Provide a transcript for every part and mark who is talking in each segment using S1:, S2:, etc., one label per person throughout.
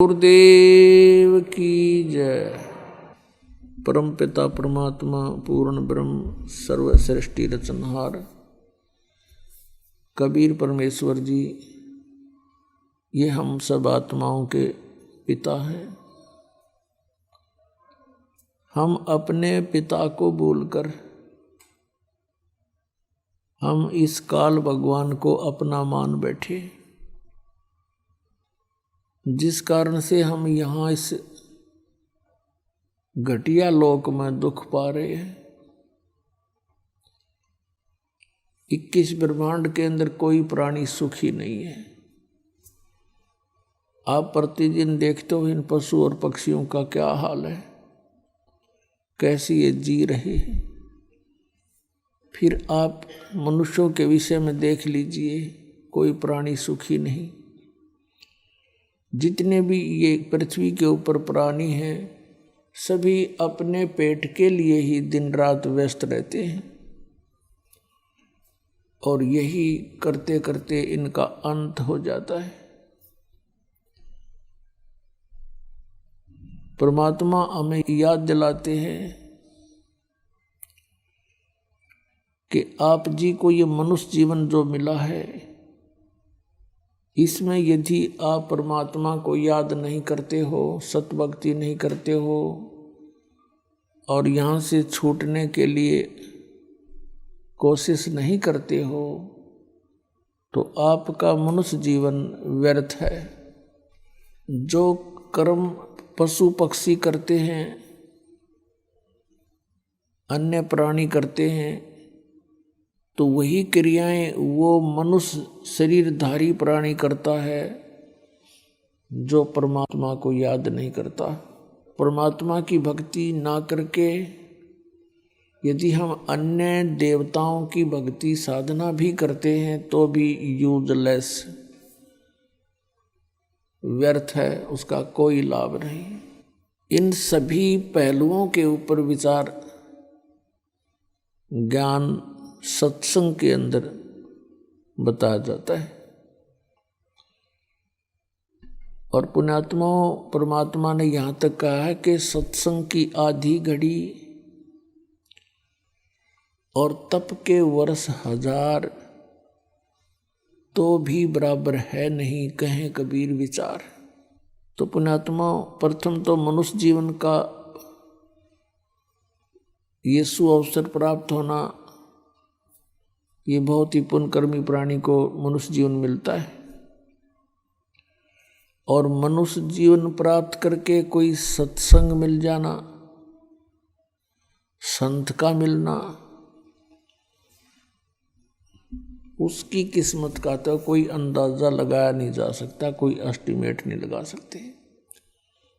S1: गुरुदेव की जय। परम पिता परमात्मा पूर्ण ब्रह्म सर्व सृष्टि रचनहार कबीर परमेश्वर जी, ये हम सब आत्माओं के पिता हैं। हम अपने पिता को भूलकर हम इस काल भगवान को अपना मान बैठे, जिस कारण से हम यहाँ इस घटिया लोक में दुख पा रहे हैं। 21 ब्रह्मांड के अंदर कोई प्राणी सुखी नहीं है। आप प्रतिदिन देखते हो इन पशु और पक्षियों का क्या हाल है, कैसे ये जी रहे हैं। फिर आप मनुष्यों के विषय में देख लीजिए, कोई प्राणी सुखी नहीं। जितने भी ये पृथ्वी के ऊपर प्राणी हैं, सभी अपने पेट के लिए ही दिन रात व्यस्त रहते हैं और यही करते करते इनका अंत हो जाता है। परमात्मा हमें याद दिलाते हैं कि आप जी को ये मनुष्य जीवन जो मिला है, इसमें यदि आप परमात्मा को याद नहीं करते हो, सतभक्ति नहीं करते हो और यहाँ से छूटने के लिए कोशिश नहीं करते हो, तो आपका मनुष्य जीवन व्यर्थ है। जो कर्म पशु पक्षी करते हैं, अन्य प्राणी करते हैं, तो वही क्रियाएं वो मनुष्य शरीरधारी प्राणी करता है जो परमात्मा को याद नहीं करता। परमात्मा की भक्ति ना करके यदि हम अन्य देवताओं की भक्ति साधना भी करते हैं तो भी यूजलेस, व्यर्थ है, उसका कोई लाभ नहीं। इन सभी पहलुओं के ऊपर विचार ज्ञान सत्संग के अंदर बताया जाता है। और पुण्यात्माओं, परमात्मा ने यहाँ तक कहा है कि सत्संग की आधी घड़ी और तप के वर्ष 1000 तो भी बराबर है नहीं, कहें कबीर विचार। तो पुण्यात्माओं, प्रथम तो मनुष्य जीवन का ये सुअवसर प्राप्त होना, ये बहुत ही पुण्यकर्मी प्राणी को मनुष्य जीवन मिलता है। और मनुष्य जीवन प्राप्त करके कोई सत्संग मिल जाना, संत का मिलना, उसकी किस्मत का तो कोई अंदाजा लगाया नहीं जा सकता, कोई एस्टिमेट नहीं लगा सकते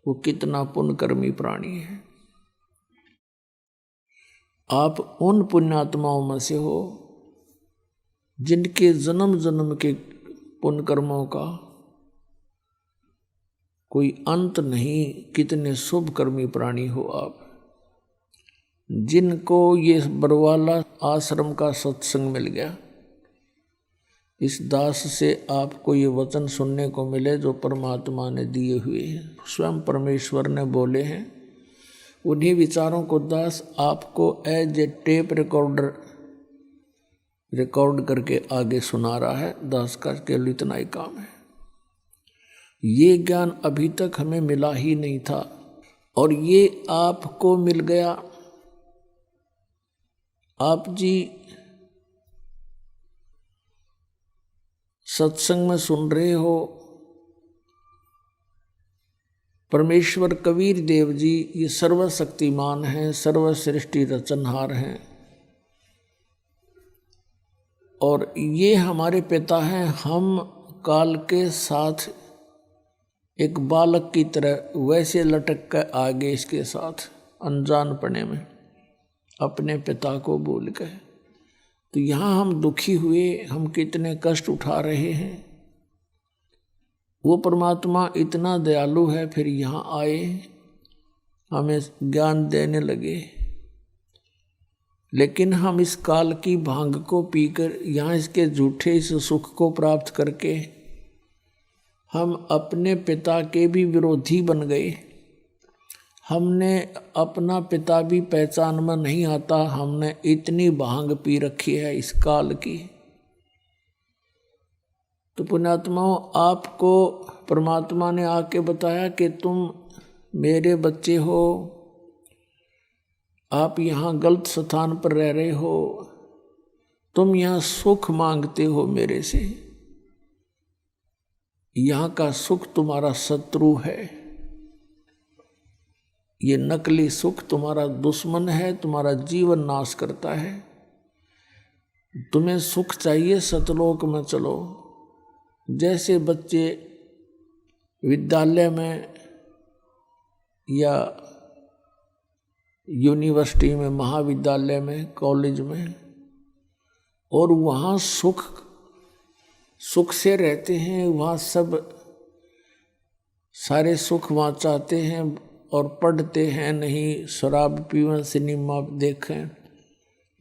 S1: वो कितना पुण्यकर्मी प्राणी है। आप उन पुण्यात्माओं में से हो जिनके जन्म जन्म के पुण्य कर्मों का कोई अंत नहीं। कितने शुभ कर्मी प्राणी हो आप, जिनको ये बरवाला आश्रम का सत्संग मिल गया। इस दास से आपको ये वचन सुनने को मिले जो परमात्मा ने दिए हुए हैं, स्वयं परमेश्वर ने बोले हैं। उन्हीं विचारों को दास आपको एज ए टेप रिकॉर्ड करके आगे सुना रहा है। दास का केवल इतना ही काम है। ये ज्ञान अभी तक हमें मिला ही नहीं था और ये आपको मिल गया। आप जी सत्संग में सुन रहे हो। परमेश्वर कबीर देव जी ये सर्वशक्तिमान हैं, सर्व सृष्टि रचनहार हैं और ये हमारे पिता हैं। हम काल के साथ एक बालक की तरह वैसे लटक कर आगे इसके साथ अनजान पने में अपने पिता को भूल गए। तो यहाँ हम दुखी हुए, हम कितने कष्ट उठा रहे हैं। वो परमात्मा इतना दयालु है, फिर यहाँ आए, हमें ज्ञान देने लगे। लेकिन हम इस काल की भांग को पीकर यहाँ इसके झूठे इस सुख को प्राप्त करके हम अपने पिता के भी विरोधी बन गए। हमने अपना पिता भी पहचान में नहीं आता, हमने इतनी भांग पी रखी है इस काल की। तो पुण्यात्माओं, आपको परमात्मा ने आके बताया कि तुम मेरे बच्चे हो, आप यहाँ गलत स्थान पर रह रहे हो, तुम यहाँ सुख मांगते हो मेरे से, यहाँ का सुख तुम्हारा शत्रु है, ये नकली सुख तुम्हारा दुश्मन है, तुम्हारा जीवन नाश करता है। तुम्हें सुख चाहिए, सतलोक में चलो। जैसे बच्चे विद्यालय में या यूनिवर्सिटी में, महाविद्यालय में, कॉलेज में, और वहाँ सुख से रहते हैं, वहाँ सब सारे सुख वहाँ चाहते हैं और पढ़ते हैं नहीं, शराब पीवें, सिनेमा देखें,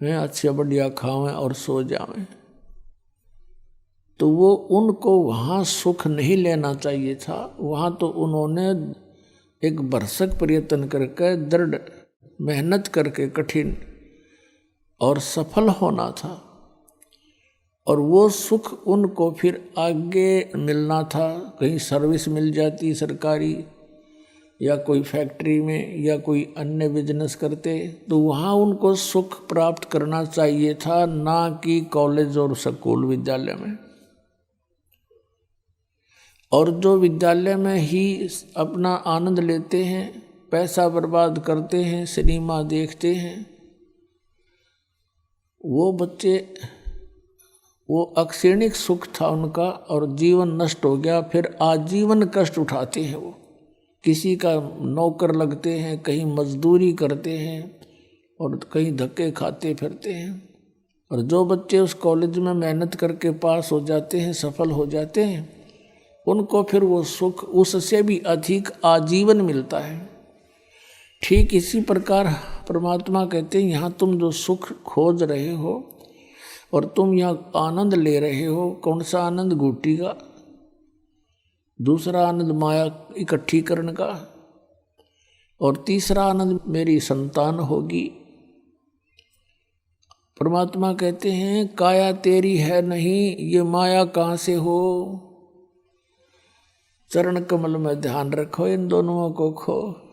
S1: अच्छा बढ़िया खावें और सो जावें। तो वो उनको वहाँ सुख नहीं लेना चाहिए था। वहाँ तो उन्होंने एक भरसक प्रयत्न करके, दृढ़ मेहनत करके, कठिन और सफल होना था, और वो सुख उनको फिर आगे मिलना था। कहीं सर्विस मिल जाती सरकारी, या कोई फैक्ट्री में, या कोई अन्य बिजनेस करते, तो वहाँ उनको सुख प्राप्त करना चाहिए था, ना कि कॉलेज और स्कूल विद्यालय में। और जो विद्यालय में ही अपना आनंद लेते हैं, पैसा बर्बाद करते हैं, सिनेमा देखते हैं, वो बच्चे, वो अक्षणिक सुख था उनका और जीवन नष्ट हो गया। फिर आजीवन कष्ट उठाते हैं। वो किसी का नौकर लगते हैं, कहीं मजदूरी करते हैं और कहीं धक्के खाते फिरते हैं। और जो बच्चे उस कॉलेज में मेहनत करके पास हो जाते हैं, सफल हो जाते हैं, उनको फिर वो सुख उससे भी अधिक आजीवन मिलता है। ठीक इसी प्रकार परमात्मा कहते हैं, यहाँ तुम जो सुख खोज रहे हो और तुम यहाँ आनंद ले रहे हो, कौन सा आनंद? घूटी का। दूसरा आनंद माया इकट्ठी करने का, और तीसरा आनंद मेरी संतान होगी। परमात्मा कहते हैं, काया तेरी है नहीं, ये माया कहाँ से हो? चरण कमल में ध्यान रखो, इन दोनों को खो।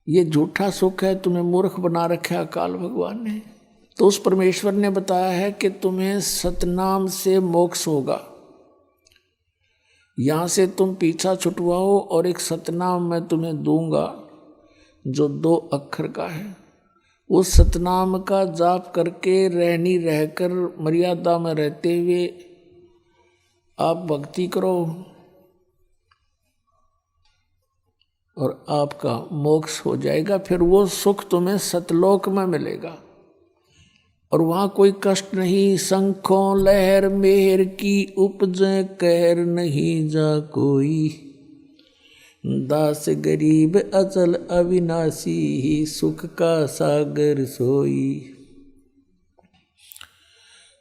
S1: ये झूठा सुख है, तुम्हें मूर्ख बना रखा अकाल भगवान ने। तो उस परमेश्वर ने बताया है कि तुम्हें सतनाम से मोक्ष होगा। यहाँ से तुम पीछा छुटवाओ और एक सतनाम मैं तुम्हें दूंगा जो 2 अक्षर का है। उस सतनाम का जाप करके, रहनी रहकर, मर्यादा में रहते हुए आप भक्ति करो और आपका मोक्ष हो जाएगा। फिर वो सुख तुम्हें सतलोक में मिलेगा और वहाँ कोई कष्ट नहीं। शंखों लहर मेहर की उपजे, कहर नहीं जा कोई। दास गरीब अचल अविनाशी, ही सुख का सागर सोई।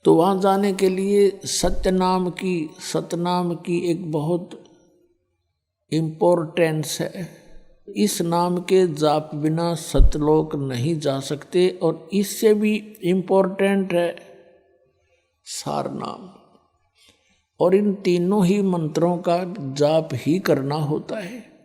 S1: तो वहाँ जाने के लिए सतनाम की एक बहुत इम्पोर्टेंस है। इस नाम के जाप बिना सतलोक नहीं जा सकते। और इससे भी इम्पोर्टेंट है सार नाम। और इन तीनों ही मंत्रों का जाप ही करना होता है।